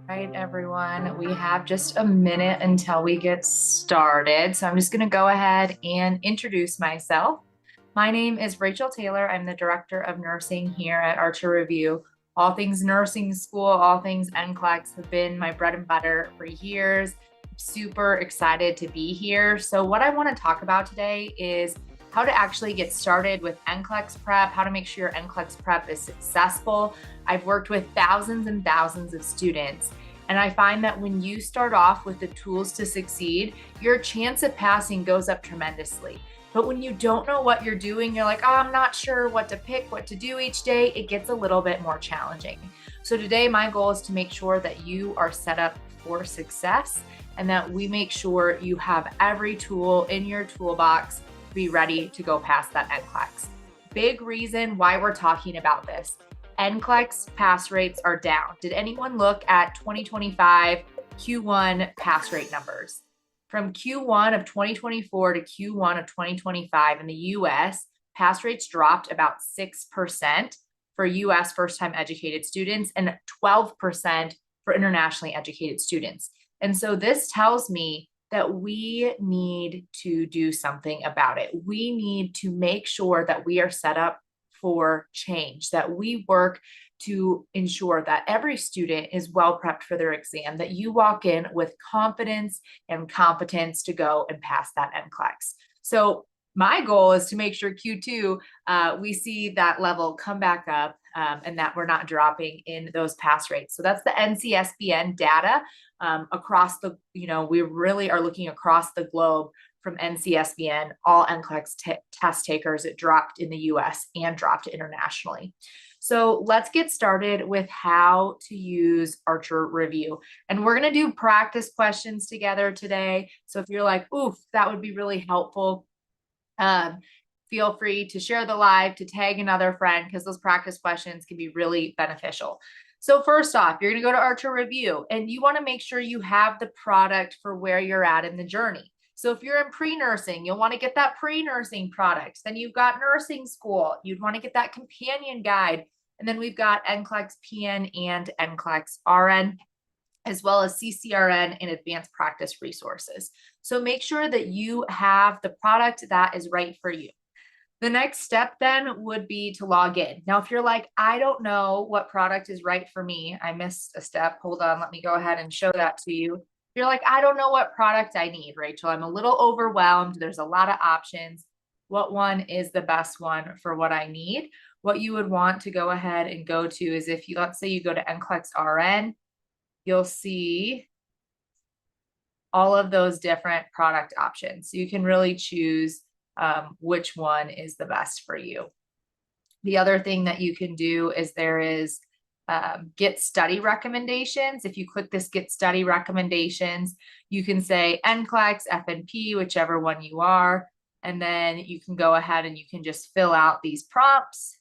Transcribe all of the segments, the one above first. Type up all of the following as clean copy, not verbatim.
Right, everyone, we have just a minute until we get started. So I'm just going to go ahead and introduce myself. My name is Rachel Taylor. I'm the Director of Nursing here at Archer Review. All things nursing school, all things NCLEX have been my bread and butter for years. I'm super excited to be here. So what I want to talk about today is how to actually get started with NCLEX prep, how to make sure your NCLEX prep is successful. I've worked with thousands and thousands of students, and I find that when you start off with the tools to succeed, your chance of passing goes up tremendously. But when you don't know what you're doing, you're like, oh, I'm not sure what to pick, what to do each day, it gets a little bit more challenging. So today, my goal is to make sure that you are set up for success and that we make sure you have every tool in your toolbox to be ready to go past that NCLEX. Big reason why we're talking about this. NCLEX pass rates are down. Did anyone look at 2025 Q1 pass rate numbers? From Q1 of 2024 to Q1 of 2025 in the US, pass rates dropped about 6% for US first-time educated students and 12% for internationally educated students. And so this tells me that we need to do something about it. We need to make sure that we are set up for change, that we work to ensure that every student is well prepped for their exam, that you walk in with confidence and competence to go and pass that NCLEX. So my goal is to make sure Q2, we see that level come back up and that we're not dropping in those pass rates. So that's the NCSBN data across the, we really are looking across the globe from NCSBN, all NCLEX test takers. It dropped in the US and dropped internationally. So let's get started with how to use Archer Review. And we're going to do practice questions together today. So if you're like, oof, that would be really helpful, feel free to share the live, to tag another friend, because those practice questions can be really beneficial. So first off, you're going to go to Archer Review and you want to make sure you have the product for where you're at in the journey. So if you're in pre-nursing, you'll want to get that pre-nursing product. Then you've got nursing school. You'd want to get that companion guide. And then we've got NCLEX PN and NCLEX RN, as well as CCRN and advanced practice resources. So make sure that you have the product that is right for you. The next step then would be to log in. Now, if you're like, I don't know what product is right for me, I missed a step. Hold on, let me go ahead and show that to you. You're like, I don't know what product I need, Rachel. I'm a little overwhelmed. There's a lot of options. What one is the best one for what I need? What you would want to go ahead and go to is if you, let's say you go to NCLEX RN, you'll see all of those different product options. So you can really choose which one is the best for you. The other thing that you can do is there is get study recommendations. If you click this get study recommendations, you can say NCLEX, FNP, whichever one you are, and then you can go ahead and you can just fill out these prompts.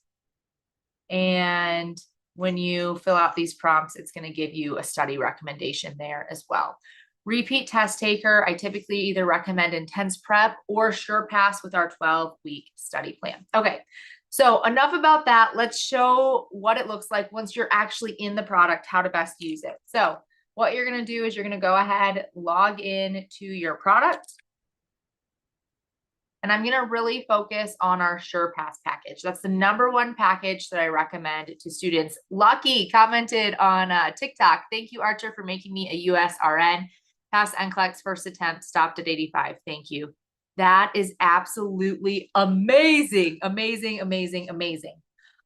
And when you fill out these prompts, it's going to give you a study recommendation there as well. Repeat test taker, I typically either recommend intense prep or sure pass with our 12-week study plan. Okay, so enough about that. Let's show what it looks like once you're actually in the product, how to best use it. So what you're going to do is you're going to go ahead, log in to your product. And I'm going to really focus on our Sure Pass package. That's the #1 package that I recommend to students. Lucky commented on TikTok. Thank you, Archer, for making me a US RN. Pass NCLEX first attempt, stopped at 85. Thank you. That is absolutely amazing. Amazing, amazing, amazing.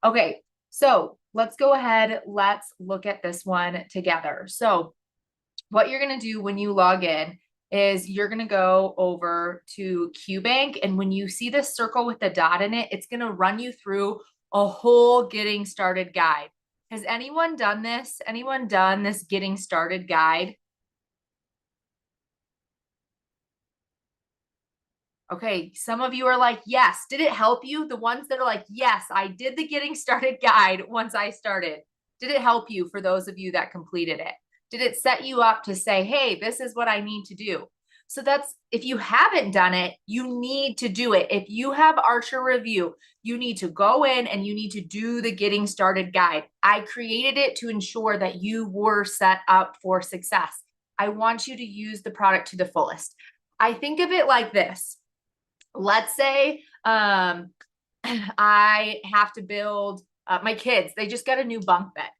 Okay, so let's go ahead. Let's look at this one together. So what you're going to do when you log in is you're going to go over to Qbank. And when you see this circle with the dot in it, it's going to run you through a whole getting started guide. Has anyone done this? Anyone done this getting started guide? Okay, some of you are like, yes. Did it help you? The ones that are like, yes, I did the getting started guide once I started. Did it help you for those of you that completed it? Did it set you up to say, hey, this is what I need to do? So that's, if you haven't done it, you need to do it. If you have Archer Review, you need to go in and you need to do the Getting Started guide. I created it to ensure that you were set up for success. I want you to use the product to the fullest. I think of it like this. Let's say I have to build my kids, they just got a new bunk bed.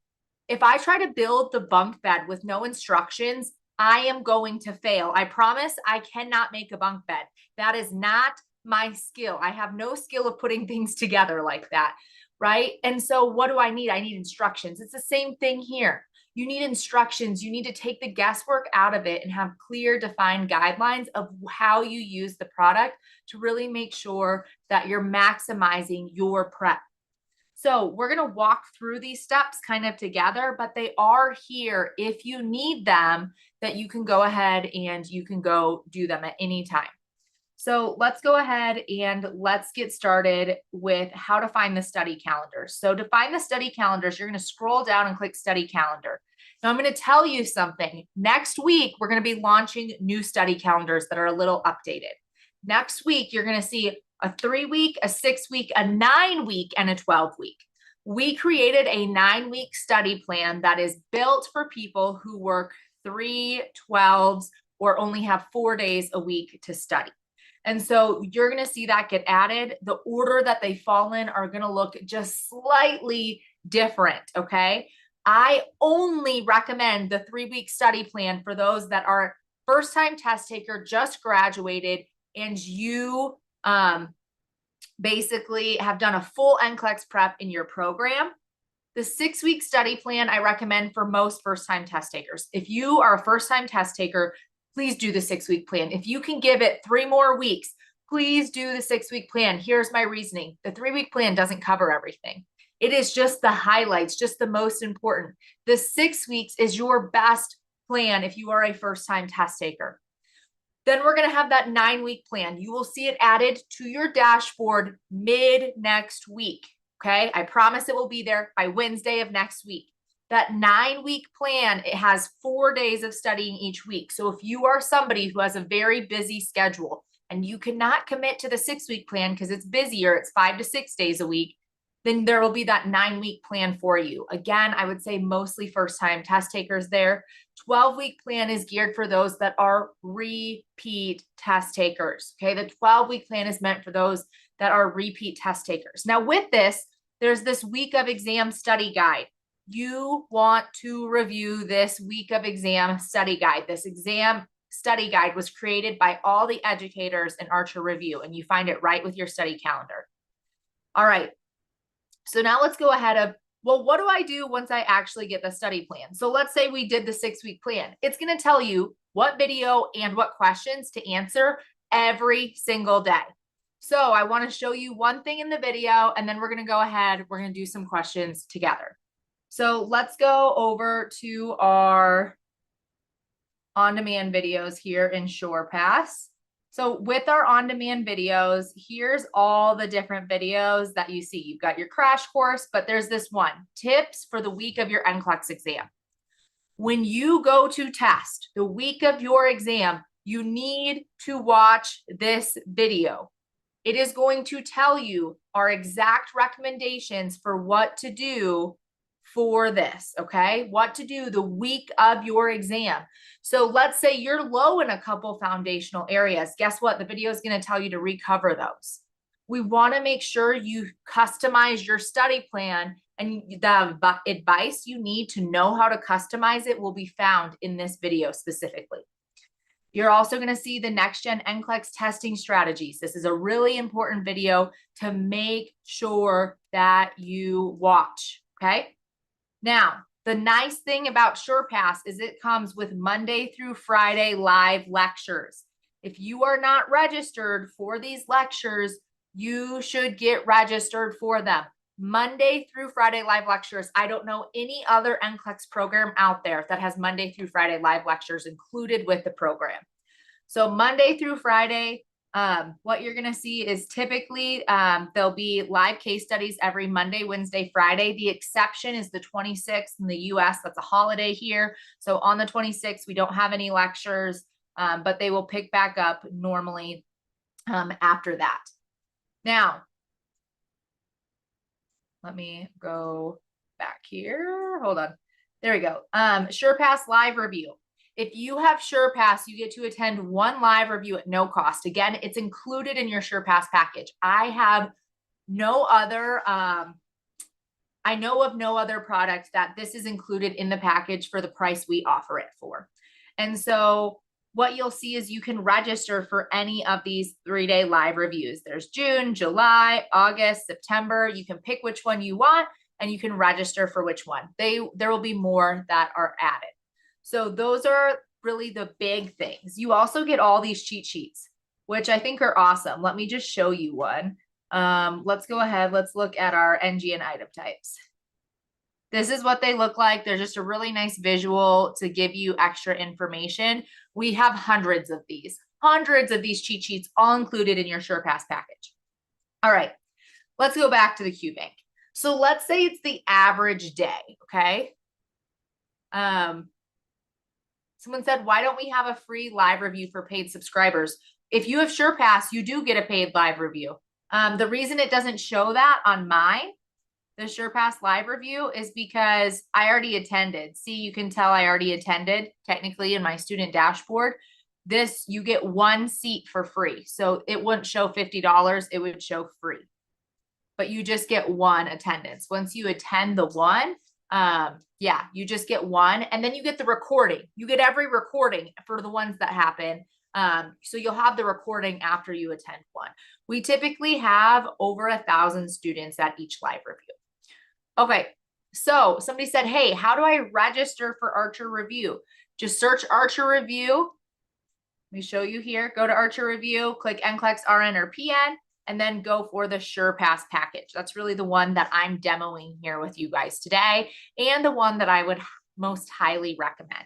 If I try to build the bunk bed with no instructions, I am going to fail. I promise I cannot make a bunk bed. That is not my skill. I have no skill of putting things together like that, right? And so what do I need? I need instructions. It's the same thing here. You need instructions. You need to take the guesswork out of it and have clear, defined guidelines of how you use the product to really make sure that you're maximizing your prep. So we're going to walk through these steps kind of together, but they are here if you need them, that you can go ahead and you can go do them at any time. So let's go ahead and let's get started with how to find the study calendars. So to find the study calendars, you're going to scroll down and click study calendar. Now I'm going to tell you something. Next week, we're going to be launching new study calendars that are a little updated. Next week, you're going to see a 3-week, a 6-week, a 9-week, and a 12-week. We created a 9-week study plan that is built for people who work 3 12s or only have 4 days a week to study. And so you're going to see that get added. The order that they fall in are going to look just slightly different, okay? I only recommend the 3-week study plan for those that are first-time test taker, just graduated, and you basically have done a full NCLEX prep in your program. The 6-week study plan I recommend for most first-time test takers. If you are a first-time test taker, please do the 6-week plan. If you can give it 3 more weeks, please do the 6-week plan. Here's my reasoning. The 3-week plan doesn't cover everything. It is just the highlights, just the most important. The 6 weeks is your best plan if you are a first-time test taker. Then we're going to have that 9-week plan. You will see it added to your dashboard mid next week. Okay. I promise it will be there by Wednesday of next week. That 9-week plan, it has 4 days of studying each week. So if you are somebody who has a very busy schedule and you cannot commit to the 6-week plan because it's busier, it's 5 to 6 days a week, then there will be that 9-week plan for you. Again, I would say mostly first-time test takers there. 12-week plan is geared for those that are repeat test takers. Okay, the 12-week plan is meant for those that are repeat test takers. Now with this, there's this week of exam study guide. You want to review this week of exam study guide. This exam study guide was created by all the educators in Archer Review, and you find it right with your study calendar. All right. So now let's go ahead of, well, what do I do once I actually get the study plan? So let's say we did the 6-week plan. It's going to tell you what video and what questions to answer every single day. So I want to show you one thing in the video, and then we're going to go ahead. We're going to do some questions together. So let's go over to our on-demand videos here in SurePass. So with our on-demand videos, here's all the different videos that you see. You've got your crash course, but there's this one, tips for the week of your NCLEX exam. When you go to test the week of your exam, you need to watch this video. It is going to tell you our exact recommendations for what to do for this, okay? What to do the week of your exam. So let's say you're low in a couple foundational areas. Guess what? The video is going to tell you to recover those. We want to make sure you customize your study plan, and the advice you need to know how to customize it will be found in this video specifically. You're also going to see the next gen NCLEX testing strategies. This is a really important video to make sure that you watch, okay? Now, the nice thing about SurePass is it comes with Monday through Friday live lectures. If you are not registered for these lectures, you should get registered for them. Monday through Friday live lectures. I don't know any other NCLEX program out there that has Monday through Friday live lectures included with the program. So Monday through Friday, what you're going to see is typically there'll be live case studies every Monday, Wednesday, Friday. The exception is the 26th in the US. That's a holiday here. So on the 26th, we don't have any lectures. but they will pick back up normally after that. Now, let me go back here. Hold on. There we go. SurePass live review. If you have SurePass, you get to attend one live review at no cost. Again, it's included in your SurePass package. I have no other, I know of no other product that this is included in the package for the price we offer it for. And so what you'll see is you can register for any of these 3-day live reviews. There's June, July, August, September. You can pick which one you want and you can register for which one. There will be more that are added. So those are really the big things. You also get all these cheat sheets, which I think are awesome. Let me just show you one. Let's go ahead. Let's look at our NGN item types. This is what they look like. They're just a really nice visual to give you extra information. We have hundreds of these cheat sheets all included in your SurePass package. All right, let's go back to the Qbank. So let's say it's the average day, okay? Someone said, why don't we have a free live review for paid subscribers? If you have SurePass, you do get a paid live review. The reason it doesn't show that on mine, the SurePass live review, is because I already attended. See, you can tell I already attended technically in my student dashboard. This, you get one seat for free. So it wouldn't show $50, it would show free. But you just get one attendance. Once you attend the one, yeah, you just get one, and then you get the recording. You get every recording for the ones that happen. So you'll have the recording after you attend one. We typically have over 1,000 students at each live review. Okay, so somebody said, hey, how do I register for Archer Review? Just search Archer Review. Let me show you here. Go to Archer Review, click NCLEX, RN, or PN, and then go for the SurePass package. That's really the one that I'm demoing here with you guys today, and the one that I would most highly recommend.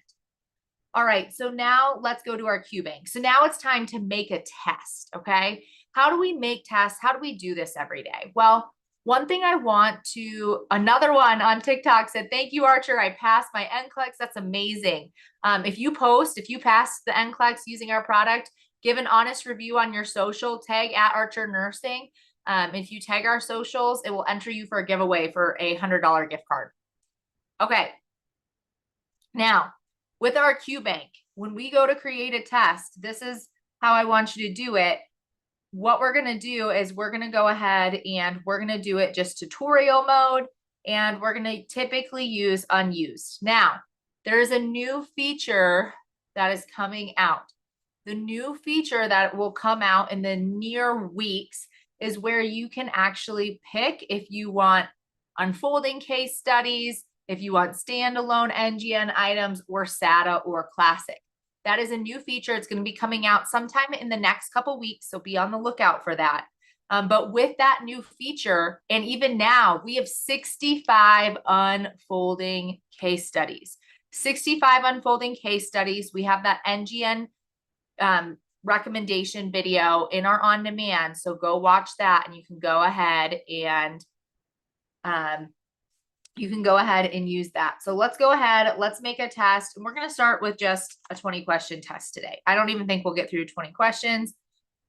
All right, so now let's go to our Qbank. So now it's time to make a test, okay? How do we make tests? How do we do this every day? Well, one thing I want to, another one on TikTok said, thank you, Archer, I passed my NCLEX. That's amazing. If you pass the NCLEX using our product, give an honest review on your social, tag at Archer Nursing. If you tag our socials, it will enter you for a giveaway for a $100 gift card. Okay. Now, with our Qbank, when we go to create a test, this is how I want you to do it. What we're going to do is we're going to go ahead and we're going to do it just tutorial mode, and we're going to typically use unused. Now, there is a new feature that is coming out. The new feature that will come out in the near weeks is where you can actually pick if you want unfolding case studies, if you want standalone NGN items, or SATA or classic. That is a new feature. It's going to be coming out sometime in the next couple weeks, so be on the lookout for that. But with that new feature, and even now, we have 65 unfolding case studies. 65 unfolding case studies. We have that NGN recommendation video in our on-demand, so go watch that, and you can go ahead and use that. So let's go ahead, let's make a test. And we're going to start with just a 20-question test today. I don't even think we'll get through 20 questions.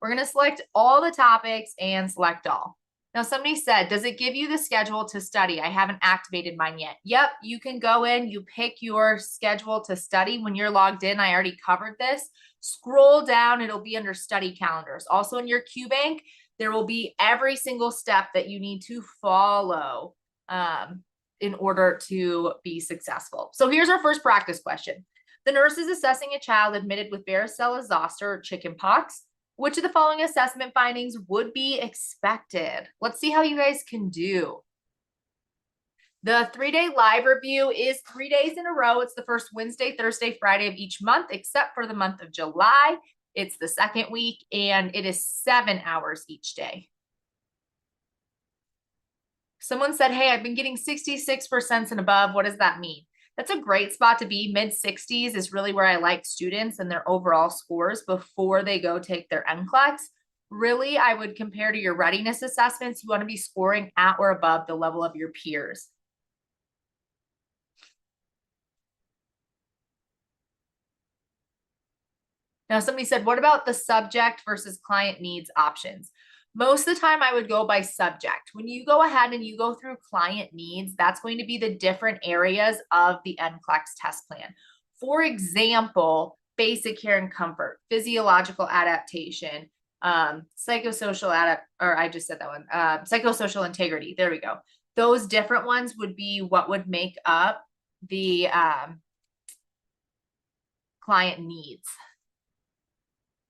We're going to select all the topics and select all. Now, somebody said, does it give you the schedule to study? I haven't activated mine yet. Yep, you can go in, you pick your schedule to study. When you're logged in, I already covered this. Scroll down, it'll be under study calendars. Also in your Qbank, there will be every single step that you need to follow in order to be successful. So here's our first practice question. The nurse is assessing a child admitted with varicella zoster or chickenpox. Which of the following assessment findings would be expected? Let's see how you guys can do. The 3-day live review is 3 days in a row. It's the first Wednesday, Thursday, Friday of each month, except for the month of July. It's the second week, and it is 7 hours each day. Someone said, hey, I've been getting 66% and above. What does that mean? That's a great spot to be. Mid-60s is really where I like students and their overall scores before they go take their NCLEX. Really, I would compare to your readiness assessments. You want to be scoring at or above the level of your peers. Now, somebody said, what about the subject versus client needs options? Most of the time I would go by subject. When you go ahead and you go through client needs, that's going to be the different areas of the NCLEX test plan. For example, basic care and comfort, physiological adaptation, psychosocial psychosocial integrity. There we go. Those different ones would be what would make up the client needs.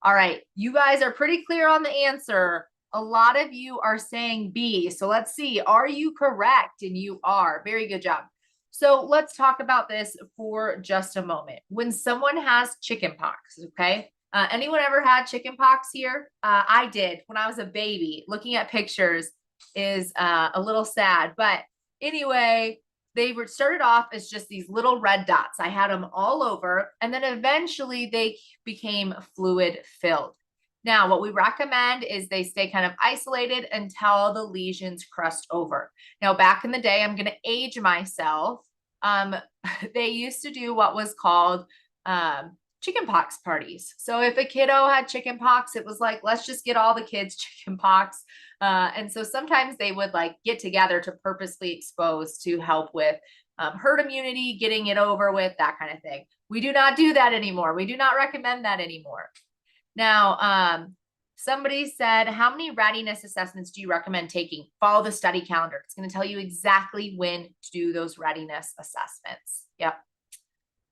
All right, you guys are pretty clear on the answer. A lot of you are saying B. So let's see, are you correct? And you are. Very good job. So let's talk about this for just a moment. When someone has chickenpox, okay? Anyone ever had chickenpox here? I did when I was a baby. Looking at pictures is a little sad. But anyway, they were started off as just these little red dots. I had them all over, and then eventually they became fluid filled. Now, what we recommend is they stay kind of isolated until the lesions crust over. Now, back in the day, I'm going to age myself. They used to do what was called chickenpox parties. So if a kiddo had chickenpox, it was like, let's just get all the kids chickenpox. And so sometimes they would like get together to purposely expose to help with herd immunity, getting it over with, that kind of thing. We do not do that anymore. We do not recommend that anymore. Now, somebody said, how many readiness assessments do you recommend taking? Follow the study calendar. It's going to tell you exactly when to do those readiness assessments. Yep.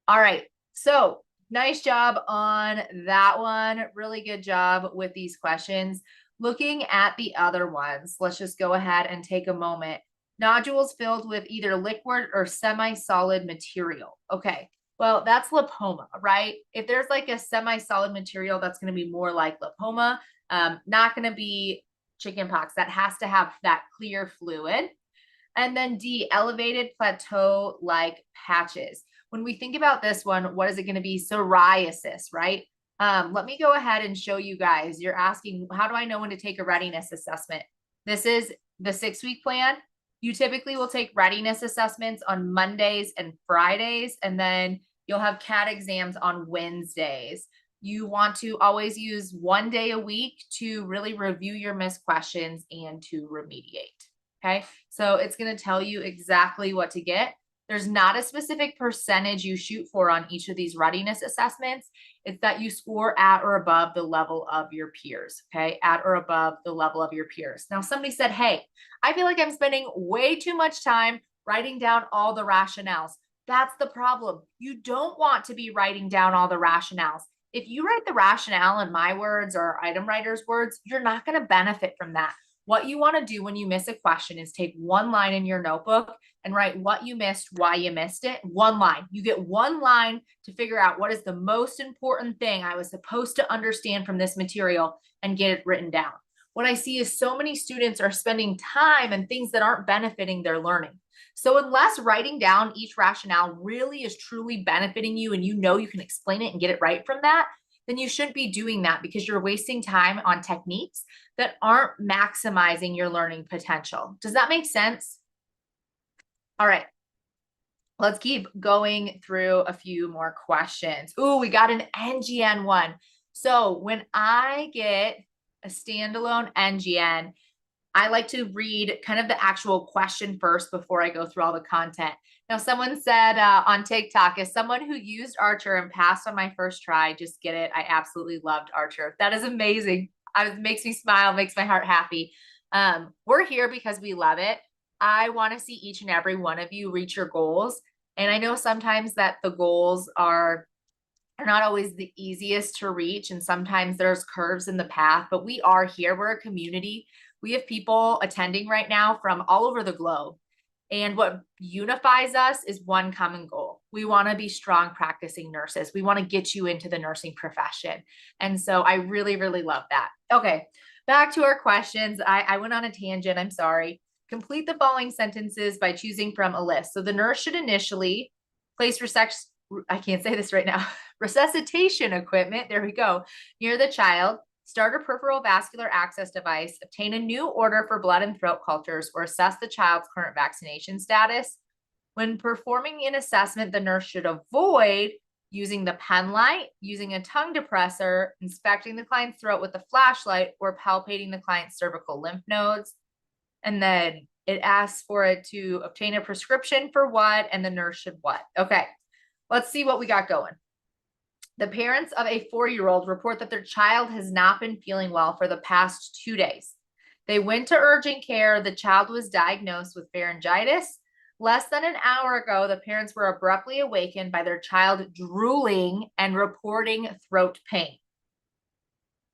All right. So nice job on that one. Really good job with these questions. Looking at the other ones, let's just go ahead and take a moment. Nodules filled with either liquid or semi-solid material. Okay. Well, that's lipoma, right? If there's like a semi-solid material, that's going to be more like lipoma, not going to be chickenpox. That has to have that clear fluid. And then D, elevated plateau-like patches. When we think about this one, what is it going to be? Psoriasis, right? Let me go ahead and show you guys. You're asking, how do I know when to take a readiness assessment? This is the 6-week plan. You typically will take readiness assessments on Mondays and Fridays, and then you'll have CAT exams on Wednesdays. You want to always use 1 day a week to really review your missed questions and to remediate. Okay, so it's going to tell you exactly what to get. There's not a specific percentage you shoot for on each of these readiness assessments. It's that you score at or above the level of your peers, okay? At or above the level of your peers. Now, somebody said, hey, I feel like I'm spending way too much time writing down all the rationales. That's the problem. You don't want to be writing down all the rationales. If you write the rationale in my words or item writer's words, you're not going to benefit from that. What you want to do when you miss a question is take one line in your notebook and write what you missed, why you missed it. One line. You get one line to figure out what is the most important thing I was supposed to understand from this material and get it written down. What I see is so many students are spending time on things that aren't benefiting their learning. So unless writing down each rationale really is truly benefiting you and you know you can explain it and get it right from that, then you shouldn't be doing that because you're wasting time on techniques that aren't maximizing your learning potential. Does that make sense? All right. Let's keep going through a few more questions. Ooh, we got an NGN one. So when I get a standalone NGN, I like to read kind of the actual question first before I go through all the content. Now, someone said on TikTok, as someone who used Archer and passed on my first try, just get it. I absolutely loved Archer. That is amazing. It makes me smile, makes my heart happy. We're here because we love it. I want to see each and every one of you reach your goals. And I know sometimes that the goals are not always the easiest to reach. And sometimes there's curves in the path, but we are here. We're a community. We have people attending right now from all over the globe. And what unifies us is one common goal. We want to be strong practicing nurses. We want to get you into the nursing profession. And so I really, really love that. Okay, back to our questions. I went on a tangent. I'm sorry. Complete the following sentences by choosing from a list. So the nurse should initially place I can't say this right now, resuscitation equipment, there we go, near the child, start a peripheral vascular access device, obtain a new order for blood and throat cultures, or assess the child's current vaccination status. When performing an assessment, the nurse should avoid using the pen light, using a tongue depressor, inspecting the client's throat with a flashlight, or palpating the client's cervical lymph nodes. And then it asks for it to obtain a prescription for what, and the nurse should what. Okay, let's see what we got going. The parents of a 4-year-old report that their child has not been feeling well for the past 2 days. They went to urgent care. The child was diagnosed with pharyngitis. Less than an hour ago, the parents were abruptly awakened by their child drooling and reporting throat pain.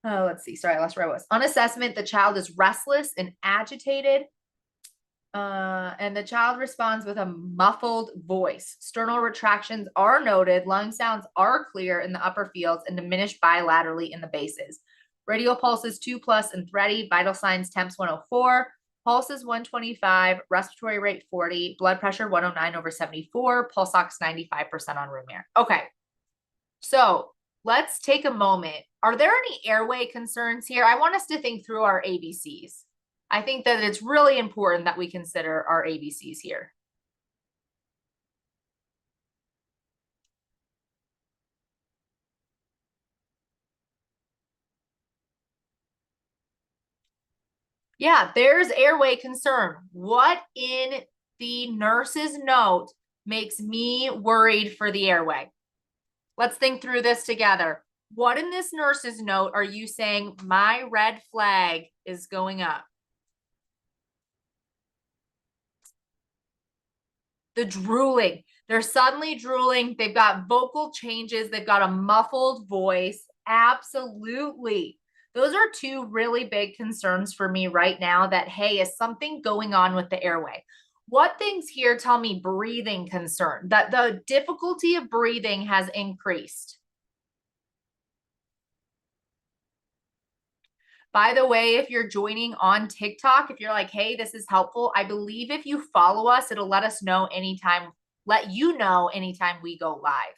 Oh, let's see. Sorry, I lost where I was. On assessment, the child is restless and agitated. And the child responds with a muffled voice. Sternal retractions are noted. Lung sounds are clear in the upper fields and diminished bilaterally in the bases. Radial pulses 2+ and thready. Vital signs temps 104. Pulses 125. Respiratory rate 40. Blood pressure 109/74. Pulse ox 95% on room air. Okay. So let's take a moment. Are there any airway concerns here? I want us to think through our ABCs. I think that it's really important that we consider our ABCs here. Yeah, there's airway concern. What in the nurse's note makes me worried for the airway? Let's think through this together. What in this nurse's note are you saying my red flag is going up? The drooling. They're suddenly drooling. They've got vocal changes. They've got a muffled voice. Absolutely. Those are two really big concerns for me right now that, hey, is something going on with the airway? What things here tell me breathing concern, that the difficulty of breathing has increased? By the way, if you're joining on TikTok, if you're like, hey, this is helpful, I believe if you follow us, it'll let you know anytime we go live.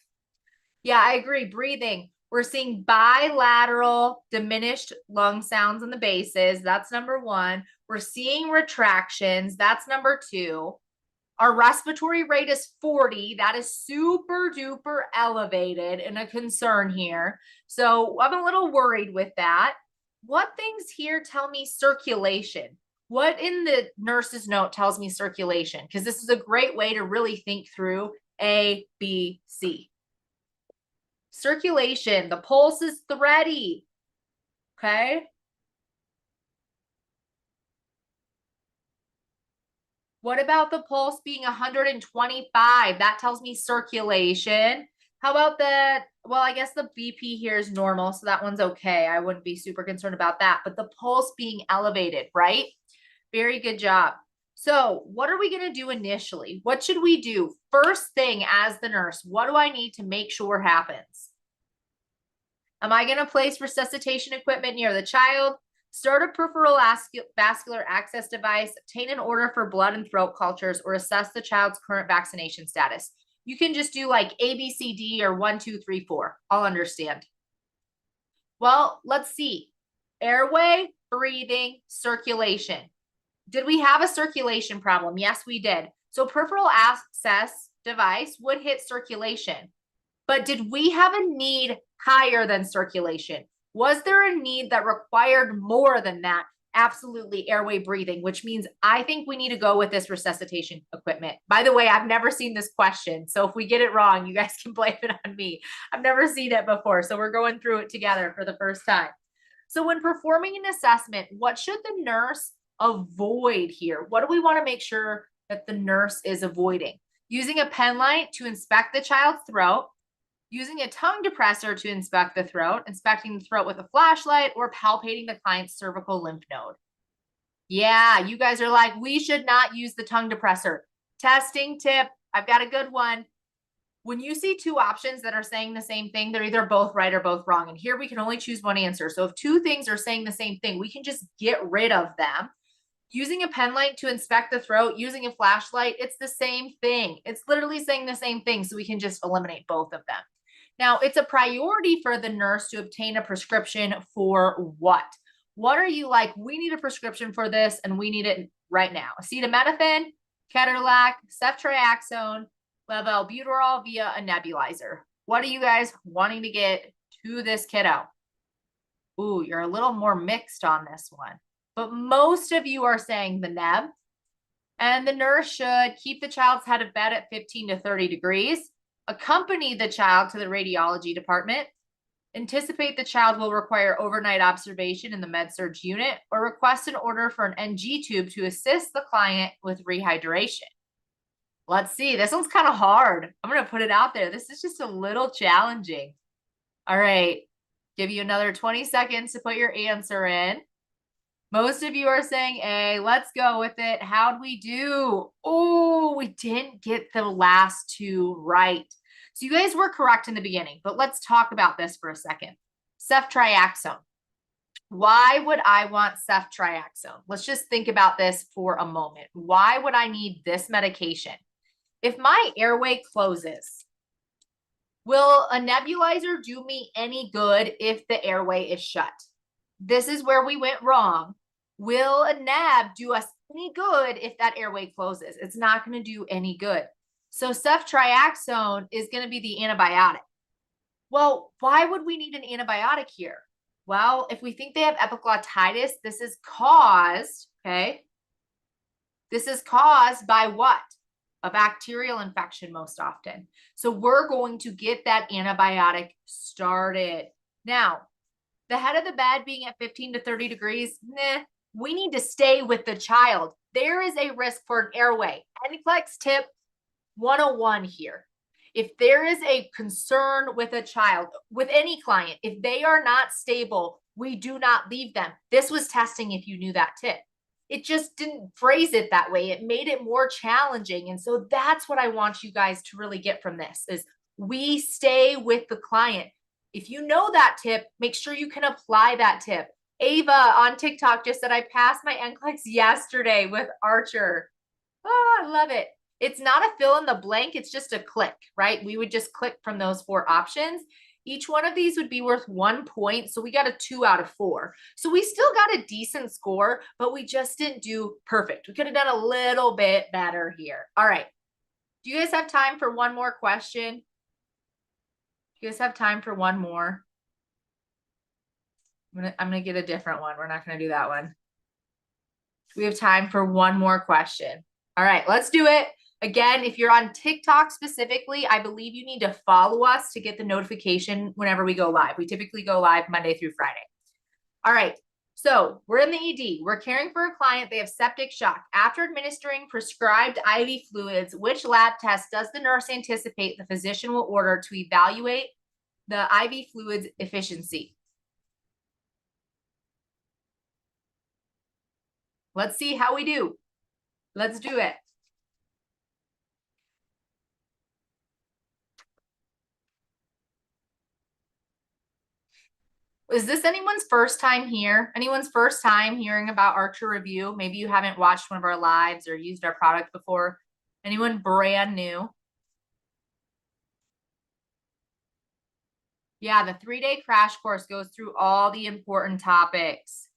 Yeah, I agree. Breathing. We're seeing bilateral diminished lung sounds in the bases. That's number 1. We're seeing retractions. That's number 2. Our respiratory rate is 40. That is super duper elevated and a concern here. So I'm a little worried with that. What things here tell me circulation? What in the nurse's note tells me circulation? Because this is a great way to really think through A, B, C. Circulation, the pulse is thready. Okay. What about the pulse being 125? That tells me circulation. How about that? Well, I guess the BP here is normal, so that one's okay. I wouldn't be super concerned about that. But the pulse being elevated, right? Very good job. So what are we going to do initially? What should we do? First thing as the nurse, what do I need to make sure happens? Am I going to place resuscitation equipment near the child? Start a peripheral vascular access device, obtain an order for blood and throat cultures, or assess the child's current vaccination status. You can just do like A, B, C, D, or 1, 2, 3, 4. I'll understand. Well, let's see. Airway, breathing, circulation. Did we have a circulation problem? Yes, we did. So peripheral access device would hit circulation. But did we have a need higher than circulation? Was there a need that required more than that? Absolutely, airway breathing, which means I think we need to go with this resuscitation equipment. By the way, I've never seen this question. So if we get it wrong, you guys can blame it on me. I've never seen it before. So we're going through it together for the first time. So when performing an assessment, what should the nurse avoid here? What do we want to make sure that the nurse is avoiding? Using a pen light to inspect the child's throat, using a tongue depressor to inspect the throat, inspecting the throat with a flashlight, or palpating the client's cervical lymph node. Yeah, you guys are like, we should not use the tongue depressor. Testing tip, I've got a good one. When you see two options that are saying the same thing, they're either both right or both wrong. And here we can only choose one answer. So if two things are saying the same thing, we can just get rid of them. Using a pen light to inspect the throat, using a flashlight, it's the same thing. It's literally saying the same thing. So we can just eliminate both of them. Now, it's a priority for the nurse to obtain a prescription for what? What are you like? We need a prescription for this, and we need it right now. Acetaminophen, ketorolac, ceftriaxone, levoalbuterol via a nebulizer. What are you guys wanting to get to this kiddo? Ooh, you're a little more mixed on this one. But most of you are saying the neb. And the nurse should keep the child's head of bed at 15 to 30 degrees, accompany the child to the radiology department, anticipate the child will require overnight observation in the med-surg unit, or request an order for an NG tube to assist the client with rehydration. Let's see. This one's kind of hard. I'm going to put it out there. This is just a little challenging. All right. Give you another 20 seconds to put your answer in. Most of you are saying A. Let's go with it. How'd we do? Oh, we didn't get the last two right. So you guys were correct in the beginning, but let's talk about this for a second. Ceftriaxone. Why would I want ceftriaxone? Let's just think about this for a moment. Why would I need this medication? If my airway closes, will a nebulizer do me any good if the airway is shut? This is where we went wrong. Will a neb do us any good if that airway closes? It's not going to do any good. So ceftriaxone is going to be the antibiotic. Well, why would we need an antibiotic here? Well, if we think they have epiglottitis, this is caused, okay? This is caused by what? A bacterial infection most often. So we're going to get that antibiotic started. Now, the head of the bed being at 15 to 30 degrees, we need to stay with the child. There is a risk for an airway. NCLEX tip 101 here. If there is a concern with a child, with any client, if they are not stable, we do not leave them. This was testing if you knew that tip. It just didn't phrase it that way. It made it more challenging. And so that's what I want you guys to really get from this is we stay with the client. If you know that tip, make sure you can apply that tip. Ava on TikTok just said, I passed my NCLEX yesterday with Archer. Oh, I love it. It's not a fill in the blank. It's just a click, right? We would just click from those 4 options. Each one of these would be worth 1 point. So we got a 2 out of 4. So we still got a decent score, but we just didn't do perfect. We could have done a little bit better here. All right. Do you guys have time for one more question? You guys have time for one more? I'm gonna get a different one. We're not gonna do that one. We have time for one more question. All right, let's do it. Again, if you're on TikTok specifically, I believe you need to follow us to get the notification whenever we go live. We typically go live Monday through Friday. All right, so we're in the ED. We're caring for a client. They have septic shock. After administering prescribed IV fluids, which lab test does the nurse anticipate the physician will order to evaluate the IV fluids efficiency? Let's see how we do. Let's do it. Is this anyone's first time here? Anyone's first time hearing about Archer Review? Maybe you haven't watched one of our lives or used our product before. Anyone brand new? Yeah, the 3-day crash course goes through all the important topics.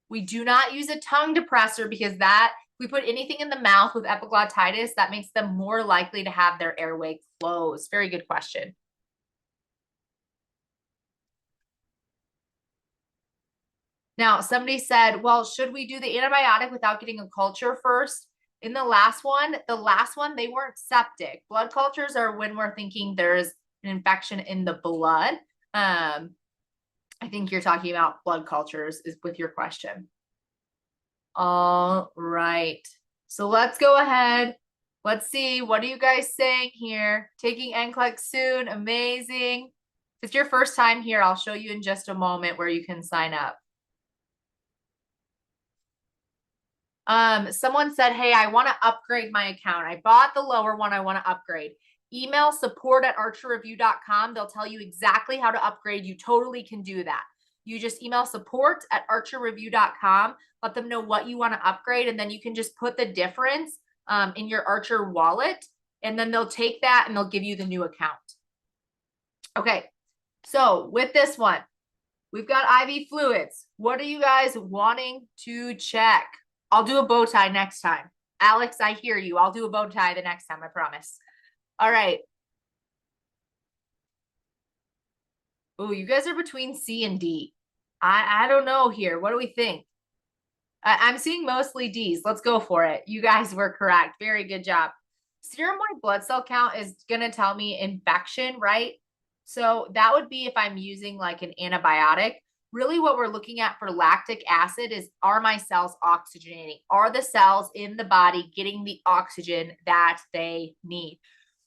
We do not use a tongue depressor because that, if we put anything in the mouth with epiglottitis, that makes them more likely to have their airway closed. Very good question. Now, somebody said, well, should we do the antibiotic without getting a culture first? In the last one, they weren't septic. Blood cultures are when we're thinking there's an infection in the blood. I think you're talking about blood cultures is with your question. All right. So let's go ahead. Let's see. What are you guys saying here? Taking NCLEX soon. Amazing. If it's your first time here, I'll show you in just a moment where you can sign up. Someone said, hey, I want to upgrade my account. I bought the lower one. I want to upgrade. Email support@archerreview.com. They'll tell you exactly how to upgrade. You totally can do that. You just email support@archerreview.com. Let them know what you want to upgrade. And then you can just put the difference in your Archer wallet. And then they'll take that and they'll give you the new account. Okay. So with this one, we've got IV fluids. What are you guys wanting to check? I'll do a bow tie next time. Alex, I hear you. I'll do a bow tie the next time, I promise. All right. Oh, you guys are between C and D. I don't know here. What do we think? I'm seeing mostly D's. Let's go for it. You guys were correct. Very good job. Serum white blood cell count is going to tell me infection, right? So that would be if I'm using like an antibiotic. Really what we're looking at for lactic acid is, are my cells oxygenating? Are the cells in the body getting the oxygen that they need?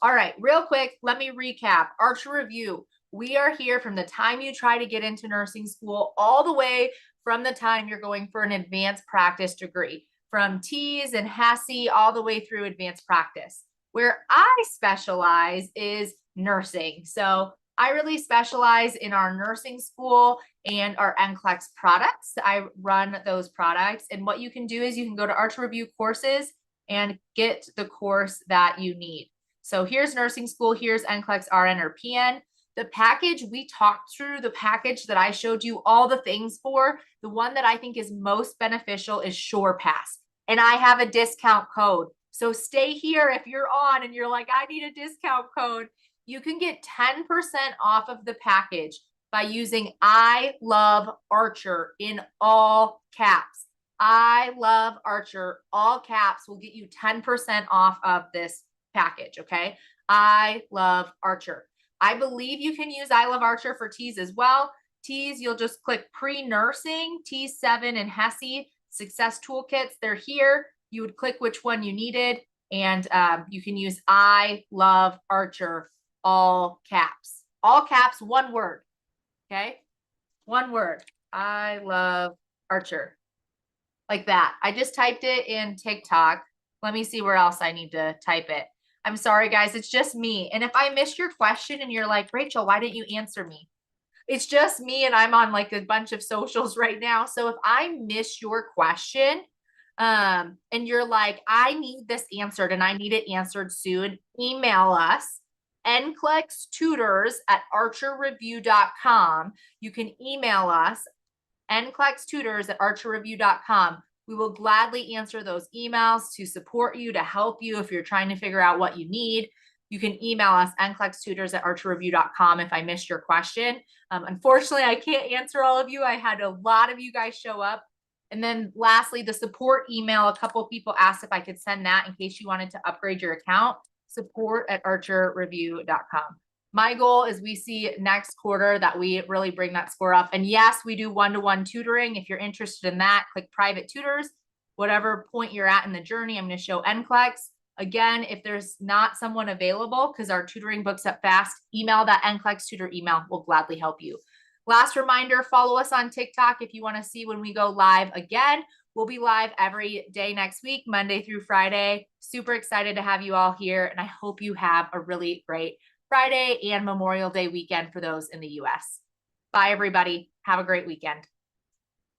All right, real quick, let me recap. Archer Review. We are here from the time you try to get into nursing school all the way from the time you're going for an advanced practice degree, from T's and HASI all the way through advanced practice. Where I specialize is nursing. So I really specialize in our nursing school and our NCLEX products. I run those products. And what you can do is you can go to Archer Review courses and get the course that you need. So here's nursing school, here's NCLEX RN or PN. The package we talked through, the package that I showed you all the things for, the one that I think is most beneficial is SurePass. And I have a discount code. So stay here if you're on and you're like, I need a discount code. You can get 10% off of the package by using I love Archer in all caps. I love Archer, all caps will get you 10% off of this package, okay? I love Archer. I believe you can use I Love Archer for T's as well. T's, you'll just click pre-nursing, T7 and HESI, success toolkits, they're here. You would click which one you needed, and you can use I Love Archer, all caps. All caps, one word, okay? One word, I love Archer. Like that. I just typed it in TikTok. Let me see where else I need to type it. I'm sorry, guys. It's just me. And if I missed your question and you're like, Rachel, why didn't you answer me? It's just me and I'm on like a bunch of socials right now. So if I miss your question and you're like, I need this answered and I need it answered soon, email us nclextutors@archerreview.com. You can email us nclextutors@archerreview.com. We will gladly answer those emails to support you, to help you if you're trying to figure out what you need. You can email us nclextutors@archerreview.com if I missed your question. Unfortunately, I can't answer all of you. I had a lot of you guys show up. And then lastly, the support email, a couple of people asked if I could send that in case you wanted to upgrade your account, support@archerreview.com. My goal is we see next quarter that we really bring that score up. And yes, we do one-to-one tutoring. If you're interested in that, click private tutors. Whatever point you're at in the journey, I'm going to show NCLEX. Again, if there's not someone available, because our tutoring books up fast, email that NCLEX tutor email. We'll gladly help you. Last reminder, follow us on TikTok if you want to see when we go live again. We'll be live every day next week, Monday through Friday. Super excited to have you all here. And I hope you have a really great Friday and Memorial Day weekend for those in the US. Bye, everybody. Have a great weekend.